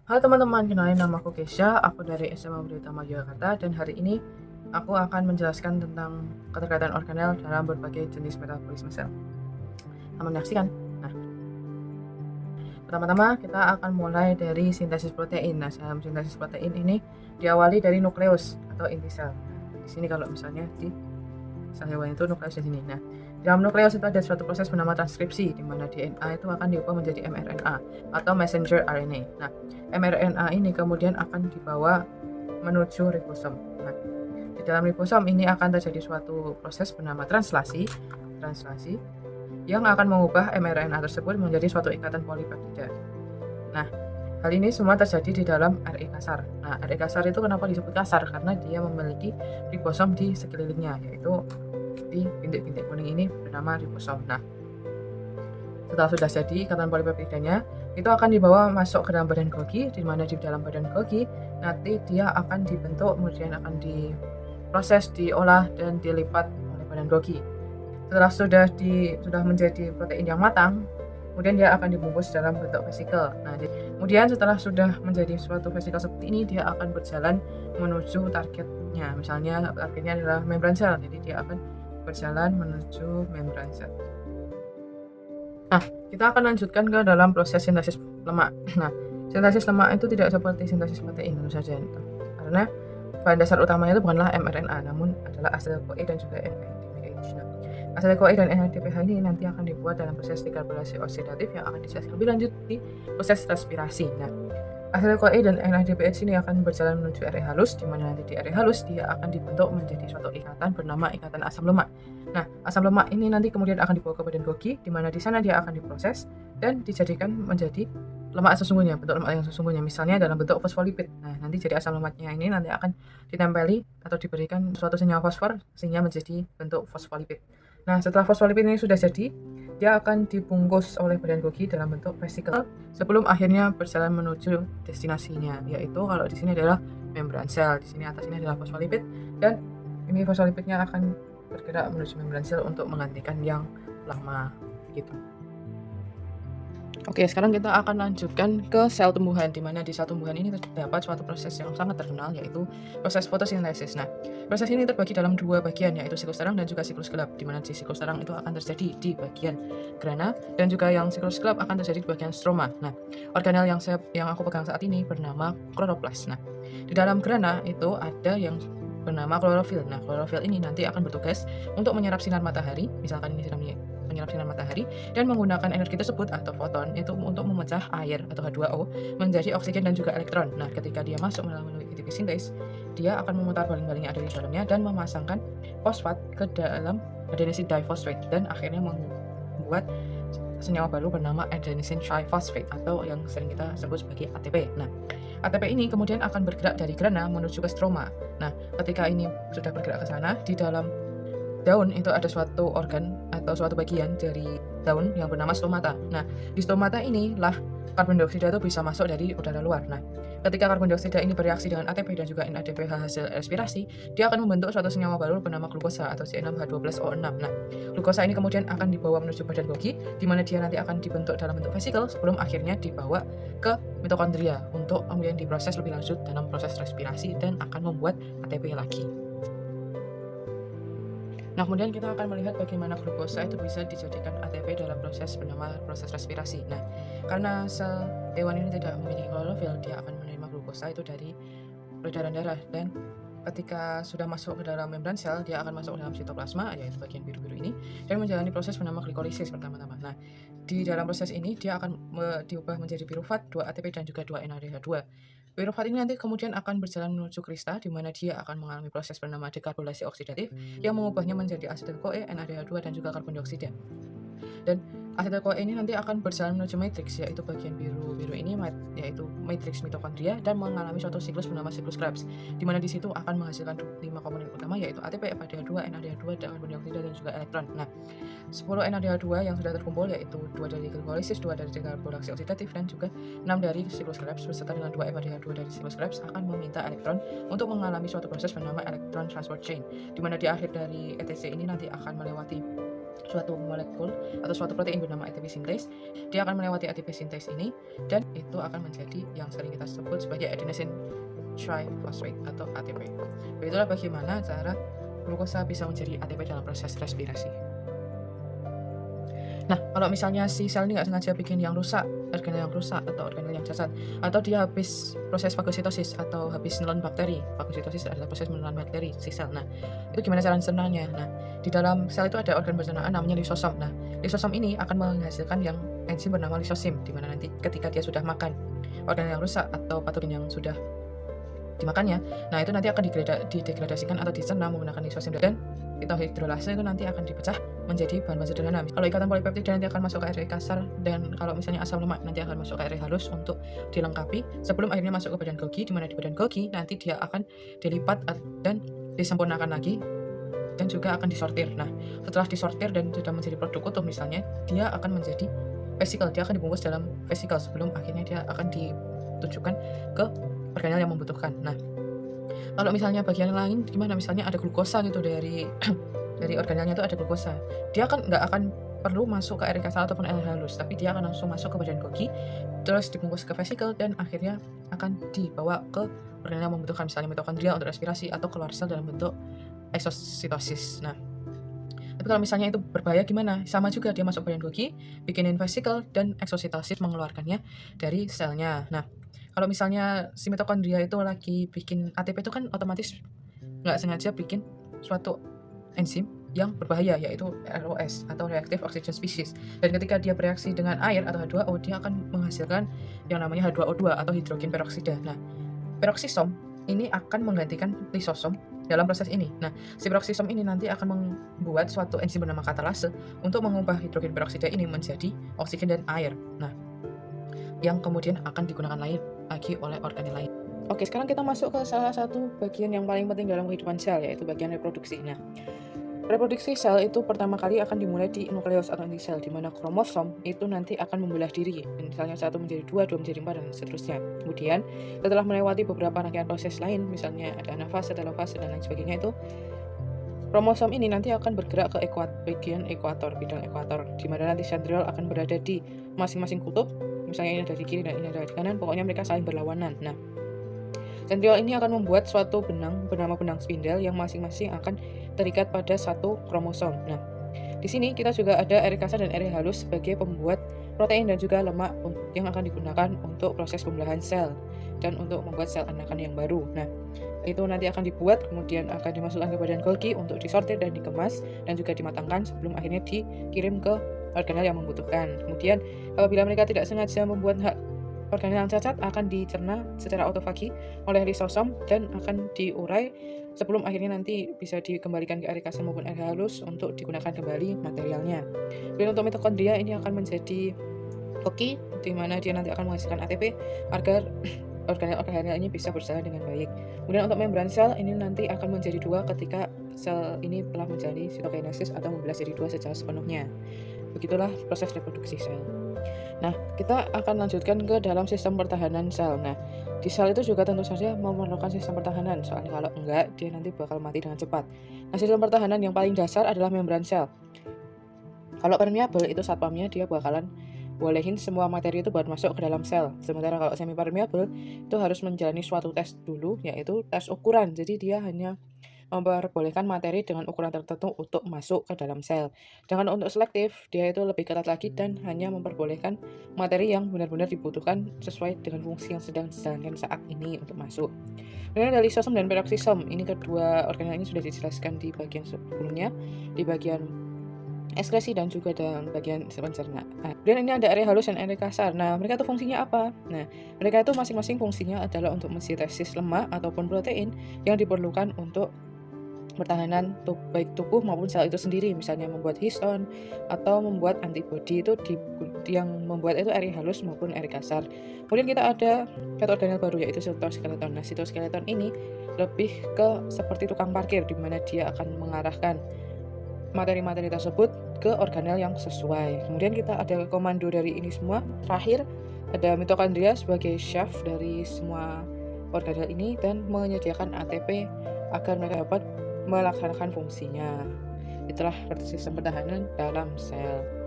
Halo teman-teman, kenalin nama aku Kesha, aku dari SMA Budi Utama Yogyakarta dan hari ini aku akan menjelaskan tentang keterkaitan organel dalam berbagai jenis metabolisme sel. Selamat menyaksikan. Nah, pertama-tama kita akan mulai dari sintesis protein. Nah, dalam sintesis protein ini diawali dari nukleus atau inti sel. Nah, di sini kalau misalnya di sel hewan itu nukleus di sini. Nah, di dalam nukleus itu ada suatu proses bernama transkripsi, di mana DNA itu akan diubah menjadi mRNA atau messenger RNA. Nah, mRNA ini kemudian akan dibawa menuju ribosom. Nah, di dalam ribosom ini akan terjadi suatu proses bernama translasi yang akan mengubah mRNA tersebut menjadi suatu ikatan polipeptida. Nah, hal ini semua terjadi di dalam RI kasar. Nah, RI kasar itu kenapa disebut kasar? Karena dia memiliki ribosom di sekelilingnya, yaitu di bintik-bintik kuning ini bernama ribosom. Nah, setelah sudah jadi ikatan polipeptidanya, itu akan dibawa masuk ke dalam badan Golgi, di mana di dalam badan Golgi nanti dia akan dibentuk, kemudian akan diproses, diolah dan dilipat oleh badan Golgi. Setelah sudah menjadi protein yang matang, kemudian dia akan dibungkus dalam bentuk vesikel. Nah, kemudian setelah sudah menjadi suatu vesikel seperti ini, dia akan berjalan menuju targetnya. Misalnya targetnya adalah membran sel, jadi dia akan berjalan menuju membran sel. Nah, kita akan lanjutkan ke dalam proses sintesis lemak. Nah, sintesis lemak itu tidak seperti sintesis protein tentu saja, karena bahan dasar utamanya itu bukanlah mRNA, namun adalah acetyl-CoA dan juga NADPH. Nah, acetyl-CoA dan NADPH ini nanti akan dibuat dalam proses dekarbonilasi oksidatif yang akan dijelaskan lebih lanjut di proses respirasi. Nah, acetyl-CoA dan NADPH ini akan berjalan menuju area halus, di mana nanti di area halus dia akan dibentuk menjadi suatu ikatan bernama ikatan asam lemak. Nah, asam lemak ini nanti kemudian akan dibawa ke badan Golgi, di mana di sana dia akan diproses dan dijadikan menjadi lemak sesungguhnya, bentuk lemak yang sesungguhnya, misalnya dalam bentuk fosfolipid. Nah, nanti jadi asam lemaknya ini nanti akan ditempeli atau diberikan suatu senyawa fosfor sehingga menjadi bentuk fosfolipid. Nah, setelah fosfolipid ini sudah jadi, dia akan dibungkus oleh badan Golgi dalam bentuk vesikel sebelum akhirnya berjalan menuju destinasinya, yaitu kalau di sini adalah membran sel, di sini atas ini adalah fosfolipid, dan ini fosfolipidnya akan bergerak menuju membran sel untuk menggantikan yang lama gitu. Oke, sekarang kita akan lanjutkan ke sel tumbuhan, di mana di sel tumbuhan ini terdapat suatu proses yang sangat terkenal, yaitu proses fotosintesis. Nah, proses ini terbagi dalam dua bagian, yaitu siklus terang dan juga siklus gelap, di mana di siklus terang itu akan terjadi di bagian grana, dan juga yang siklus gelap akan terjadi di bagian stroma. Nah, organel yang aku pegang saat ini bernama kloroplas. Nah, di dalam grana itu ada yang bernama klorofil. Nah, klorofil ini nanti akan bertugas untuk menyerap sinar matahari, misalkan ini sedang menyerap sinar matahari, dan menggunakan energi tersebut atau foton itu untuk memecah air atau H2O menjadi oksigen dan juga elektron. Nah, ketika dia masuk melalui ATP sintase, dia akan memutar baling-baling yang ada di dalamnya dan memasangkan fosfat ke dalam adenosine diphosphate dan akhirnya membuat senyawa baru bernama adenosine triphosphate atau yang sering kita sebut sebagai ATP. Nah, ATP ini kemudian akan bergerak dari grana menuju ke stroma. Nah, ketika ini sudah bergerak ke sana, di dalam daun itu ada suatu organ atau suatu bagian dari daun yang bernama stomata. Nah, di stomata inilah karbon dioksida itu bisa masuk dari udara luar. Nah, ketika karbon dioksida ini bereaksi dengan ATP dan juga NADPH hasil respirasi, dia akan membentuk suatu senyawa baru bernama glukosa atau C6H12O6. Nah, glukosa ini kemudian akan dibawa menuju badan Golgi, di mana dia nanti akan dibentuk dalam bentuk vesikel sebelum akhirnya dibawa ke mitokondria untuk kemudian diproses lebih lanjut dalam proses respirasi dan akan membuat ATP lagi. Nah, kemudian kita akan melihat bagaimana glukosa itu bisa dijadikan ATP dalam proses bernama proses respirasi. Nah, karena sel hewan ini tidak memiliki klorofil, dia akan menerima glukosa itu dari peredaran darah, dan ketika sudah masuk ke dalam membran sel, dia akan masuk ke dalam sitoplasma, yaitu bagian biru-biru ini, dan menjalani proses bernama glikolisis pertama-tama. Nah, di dalam proses ini dia akan diubah menjadi pirufat, 2 ATP dan juga 2 NADH2. Pirufat ini nanti kemudian akan berjalan menuju krista, di mana dia akan mengalami proses bernama dekarbonilasi oksidatif yang mengubahnya menjadi asetil-CoA, NADH2 dan juga karbon dioksida. Dan asetil-CoA ini nanti akan berjalan menuju matriks, yaitu bagian biru-biru ini, yaitu matriks mitokondria, dan mengalami suatu siklus bernama siklus Krebs, di mana di situ akan menghasilkan 5 komponen utama, yaitu ATP, FADH2, NADH2, dan karbon dioksida dan juga elektron. Nah, 10 NADH2 yang sudah terkumpul yaitu 2 dari glikolisis, 2 dari dekarbonilasi oksidatif, dan juga 6 dari siklus Krebs beserta dengan 2 FADH2 dari siklus Krebs akan meminta elektron untuk mengalami suatu proses bernama electron transport chain, di mana di akhir dari ETC ini nanti akan melewati suatu molekul atau suatu protein bernama ATP sintase, dia akan melewati ATP sintase ini dan itu akan menjadi yang sering kita sebut sebagai adenosine triphosphate atau ATP. Begitulah bagaimana cara glukosa bisa menjadi ATP dalam proses respirasi. Nah, kalau misalnya si sel ini nggak sengaja bikin yang rusak, organel yang rusak atau organel yang cacat, atau dia habis proses fagositosis atau habis menelan bakteri. Fagositosis adalah proses menelan bakteri si sel. Nah, itu gimana cara mencernanya? Nah, di dalam sel itu ada organ pencernaan namanya lisosom. Nah, lisosom ini akan menghasilkan yang enzim bernama lisosim, di mana nanti ketika dia sudah makan organel yang rusak atau patogen yang sudah dimakannya, nah itu nanti akan didegradasikan atau dicerna menggunakan lisosim dan hidrolase itu nanti akan dipecah menjadi bahan-bahan sederhana. Kalau ikatan polipeptida nanti akan masuk ke RNA kasar dan kalau misalnya asam lemak nanti akan masuk ke RNA halus untuk dilengkapi sebelum akhirnya masuk ke badan Golgi, di mana di badan Golgi nanti dia akan dilipat dan disempurnakan lagi dan juga akan disortir. Nah, setelah disortir dan sudah menjadi produk utuh misalnya, dia akan menjadi vesicle, dia akan dibungkus dalam vesicle sebelum akhirnya dia akan ditujukan ke organel yang membutuhkan. Nah, kalau misalnya bagian lain gimana? Misalnya ada glukosa gitu dari dari organelnya itu ada glukosa. Dia kan nggak akan perlu masuk ke RNA kasar ataupun RNA halus, tapi dia akan langsung masuk ke badan Golgi, terus dibungkus ke vesicle dan akhirnya akan dibawa ke organel yang membutuhkan, misalnya mitokondria untuk respirasi atau keluar sel dalam bentuk exositosis. Nah, tapi kalau misalnya itu berbahaya gimana? Sama juga dia masuk badan Golgi, bikinin vesicle dan exositosis mengeluarkannya dari selnya. Nah, kalau misalnya si mitokondria itu lagi bikin ATP itu kan otomatis nggak sengaja bikin suatu enzim yang berbahaya yaitu ROS atau reactive oxygen species. Dan ketika dia bereaksi dengan air atau H2O, dia akan menghasilkan yang namanya H2O2 atau hidrogen peroksida. Nah, peroksisom ini akan menggantikan lisosom dalam proses ini. Nah, si peroksisom ini nanti akan membuat suatu enzim bernama katalase untuk mengubah hidrogen peroksida ini menjadi oksigen dan air. Nah, yang kemudian akan digunakan lagi oleh organel lain. Oke, sekarang kita masuk ke salah satu bagian yang paling penting dalam kehidupan sel, yaitu bagian reproduksi. Nah, reproduksi sel itu pertama kali akan dimulai di nukleus atau inti sel, di mana kromosom itu nanti akan membelah diri. Misalnya 1 menjadi 2, 2 menjadi 4, dan seterusnya. Kemudian, setelah melewati beberapa rangkaian proses lain, misalnya ada anafase, telofase, dan lain sebagainya itu, kromosom ini nanti akan bergerak ke bagian ekuator, bidang ekuator, di mana nanti sentriol akan berada di masing-masing kutub. Misalnya ini ada di kiri dan ini ada di kanan, pokoknya mereka saling berlawanan. Nah, sentriol ini akan membuat suatu benang bernama benang spindel yang masing-masing akan terikat pada satu kromosom. Nah, di sini kita juga ada RNA kasar dan RNA halus sebagai pembuat protein dan juga lemak yang akan digunakan untuk proses pembelahan sel dan untuk membuat sel anakan yang baru. Nah, itu nanti akan dibuat, kemudian akan dimasukkan ke badan Golgi untuk disortir dan dikemas dan juga dimatangkan sebelum akhirnya dikirim ke organel yang membutuhkan. Kemudian apabila mereka tidak sengaja membuat organel yang cacat, akan dicerna secara autofagi oleh lisosom dan akan diurai sebelum akhirnya nanti bisa dikembalikan ke RNA kasar maupun RNA halus untuk digunakan kembali materialnya. Kemudian untuk mitokondria ini akan menjadi koki, di mana dia nanti akan menghasilkan ATP agar organel-organel ini bisa berjalan dengan baik. Kemudian untuk membran sel ini nanti akan menjadi 2 ketika sel ini telah menjalani sitokinesis atau membelah jadi 2 secara sepenuhnya. Begitulah proses reproduksi sel. Nah, kita akan lanjutkan ke dalam sistem pertahanan sel. Nah, di sel itu juga tentu saja memerlukan sistem pertahanan, soalnya kalau enggak, dia nanti bakal mati dengan cepat. Nah, sistem pertahanan yang paling dasar adalah membran sel. Kalau permeable itu satpamnya dia bakalan bolehin semua materi itu buat masuk ke dalam sel. Sementara kalau semi permeable itu harus menjalani suatu tes dulu, yaitu tes ukuran. Jadi dia hanya memperbolehkan materi dengan ukuran tertentu untuk masuk ke dalam sel. Sedangkan untuk selektif, dia itu lebih ketat lagi dan hanya memperbolehkan materi yang benar-benar dibutuhkan sesuai dengan fungsi yang sedang dijalankan saat ini untuk masuk. Kemudian ada lisosom dan peroksisom. Ini kedua organel ini sudah dijelaskan di bagian sebelumnya, di bagian ekskresi dan juga dalam bagian pencernaan. Dan ini ada area halus dan area kasar. Nah, mereka itu fungsinya apa? Nah, mereka itu masing-masing fungsinya adalah untuk mensintesis lemak ataupun protein yang diperlukan untuk pertahanan baik tubuh maupun sel itu sendiri, misalnya membuat histon atau membuat antibodi itu yang membuat itu area halus maupun area kasar. Kemudian kita ada satu organel baru yaitu sitoskeleton. Nah, sitoskeleton ini lebih ke seperti tukang parkir di mana dia akan mengarahkan materi-materi tersebut ke organel yang sesuai. Kemudian kita ada komando dari ini semua. Terakhir ada mitokondria sebagai chef dari semua organel ini dan menyediakan ATP agar mereka dapat melaksanakan fungsinya. Itulah sistem pertahanan dalam sel.